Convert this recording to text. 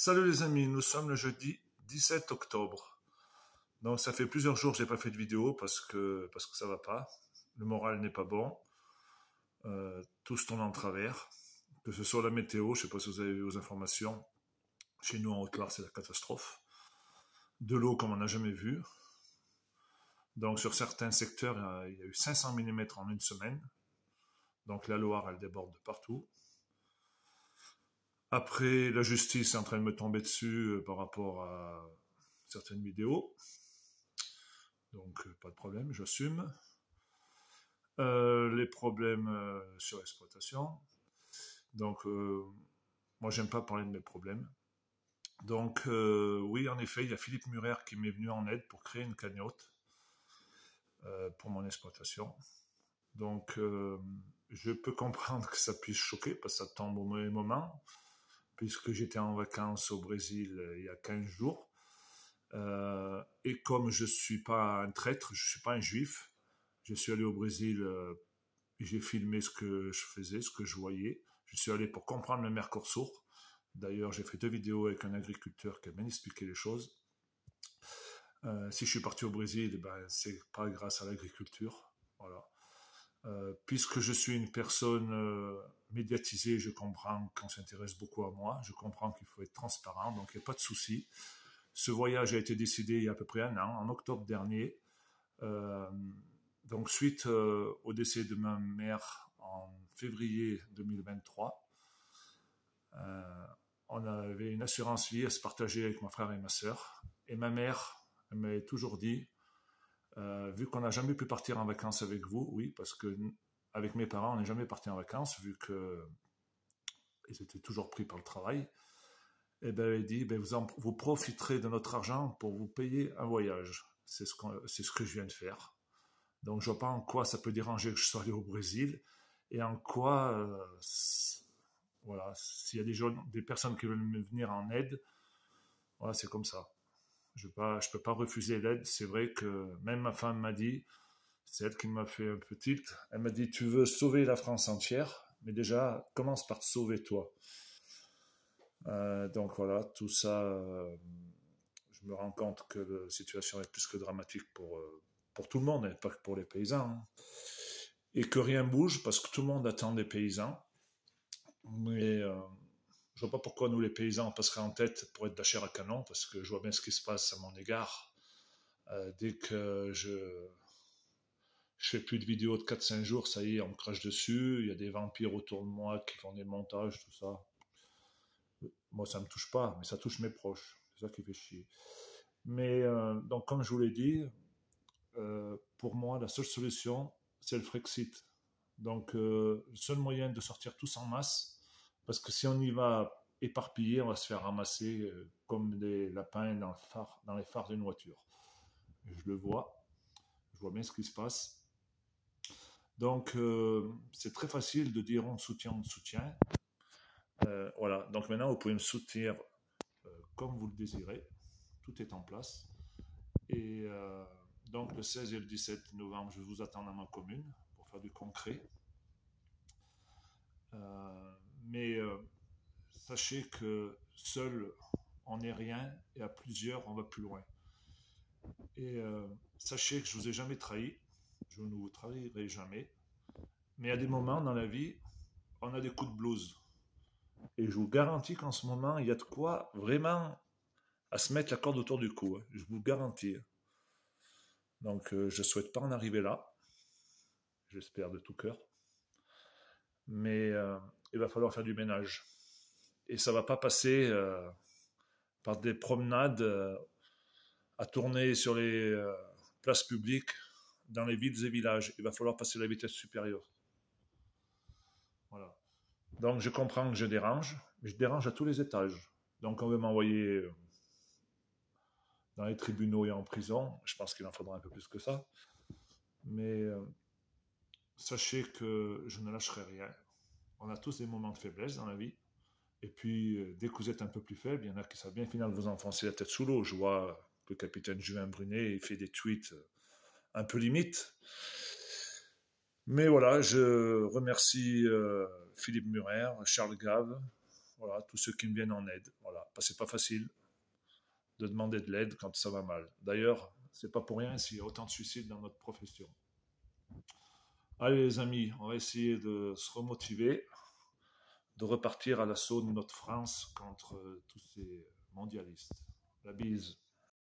Salut les amis, nous sommes le jeudi 17 octobre. Donc ça fait plusieurs jours que j'ai pas fait de vidéo parce que ça va pas. Le moral n'est pas bon. Tout se tourne en travers. Que ce soit la météo, je sais pas si vous avez vu aux informations. Chez nous en Haute-Loire, c'est la catastrophe. De l'eau comme on n'a jamais vu. Donc sur certains secteurs, il y a eu 500 mm en une semaine. Donc la Loire, elle déborde de partout. Après, la justice est en train de me tomber dessus par rapport à certaines vidéos. Donc, pas de problème, j'assume. Les problèmes sur l'exploitation. Donc, moi, j'aime pas parler de mes problèmes. Donc, oui, en effet, il y a Philippe Murer qui m'est venu en aide pour créer une cagnotte pour mon exploitation. Donc, je peux comprendre que ça puisse choquer parce que ça tombe au mauvais moment, puisque j'étais en vacances au Brésil il y a 15 jours. Et comme je suis pas un traître, je suis pas un juif, je suis allé au Brésil et j'ai filmé ce que je faisais, ce que je voyais. Je suis allé pour comprendre le Mercosur. D'ailleurs, j'ai fait 2 vidéos avec un agriculteur qui a bien expliqué les choses. Si je suis parti au Brésil, ben, c'est pas grâce à l'agriculture. Voilà. Puisque je suis une personne médiatisée, je comprends qu'on s'intéresse beaucoup à moi. Je comprends qu'il faut être transparent, donc il n'y a pas de souci. Ce voyage a été décidé il y a à peu près un an, en octobre dernier. Donc suite au décès de ma mère en février 2023, on avait une assurance vie à se partager avec mon frère et ma sœur. Et ma mère, elle m'avait toujours dit, vu qu'on n'a jamais pu partir en vacances avec vous, oui, parce que avec mes parents, on n'est jamais parti en vacances, vu qu'ils étaient toujours pris par le travail. Et ben, elle dit, ben, vous profiterez de notre argent pour vous payer un voyage. C'est ce que je viens de faire. Donc, je vois pas en quoi ça peut déranger que je sois allé au Brésil et en quoi, voilà, s'il y a des personnes qui veulent me venir en aide, voilà, c'est comme ça. Je peux pas refuser l'aide. C'est vrai que même ma femme m'a dit, c'est elle qui m'a fait un peu tilt. Elle m'a dit, tu veux sauver la France entière, mais déjà, commence par te sauver toi. Donc voilà, tout ça, je me rends compte que la situation est plus que dramatique pour tout le monde, et pas que pour les paysans. Hein. Et que rien bouge parce que tout le monde attend des paysans. Mais je vois pas pourquoi nous, les paysans, on passerait en tête pour être de la chair à canon, parce que je vois bien ce qui se passe à mon égard. Dès que je fais plus de vidéos de 4-5 jours, ça y est, on me crache dessus. Il y a des vampires autour de moi qui font des montages, tout ça. Moi, ça me touche pas, mais ça touche mes proches. C'est ça qui fait chier. Mais donc, comme je vous l'ai dit, pour moi, la seule solution, c'est le Frexit. Donc, le seul moyen de sortir tous en masse, parce que si on y va éparpillé, on va se faire ramasser comme des lapins dans les phares d'une voiture. Je le vois, je vois bien ce qui se passe. Donc, c'est très facile de dire on soutient. Voilà, donc maintenant, vous pouvez me soutenir comme vous le désirez. Tout est en place. Et donc, le 16 et le 17 novembre, je vous attends dans ma commune pour faire du concret. Mais sachez que seul, on n'est rien, et à plusieurs, on va plus loin. Et sachez que je ne vous ai jamais trahi, je ne vous trahirai jamais. Mais à des moments dans la vie, on a des coups de blues. Et je vous garantis qu'en ce moment, il y a de quoi vraiment à se mettre la corde autour du cou. Hein. Je vous le garantis. Donc, je ne souhaite pas en arriver là. J'espère de tout cœur. Mais il va falloir faire du ménage. Et ça ne va pas passer par des promenades à tourner sur les places publiques dans les villes et villages. Il va falloir passer à la vitesse supérieure. Voilà. Donc, je comprends que je dérange, mais je dérange à tous les étages. Donc, on veut m'envoyer dans les tribunaux et en prison. Je pense qu'il en faudra un peu plus que ça. Mais sachez que je ne lâcherai rien. On a tous des moments de faiblesse dans la vie. Et puis, dès que vous êtes un peu plus faible, il y en a qui savent bien finalement vous enfoncer la tête sous l'eau. Je vois que le capitaine Julien Brunet il fait des tweets un peu limites. Mais voilà, je remercie Philippe Murer, Charles Gave, voilà, tous ceux qui me viennent en aide. Voilà. c'est pas facile de demander de l'aide quand ça va mal. D'ailleurs, c'est pas pour rien s'il y a autant de suicides dans notre profession. Allez les amis, on va essayer de se remotiver, de repartir à l'assaut de notre France contre tous ces mondialistes. La bise.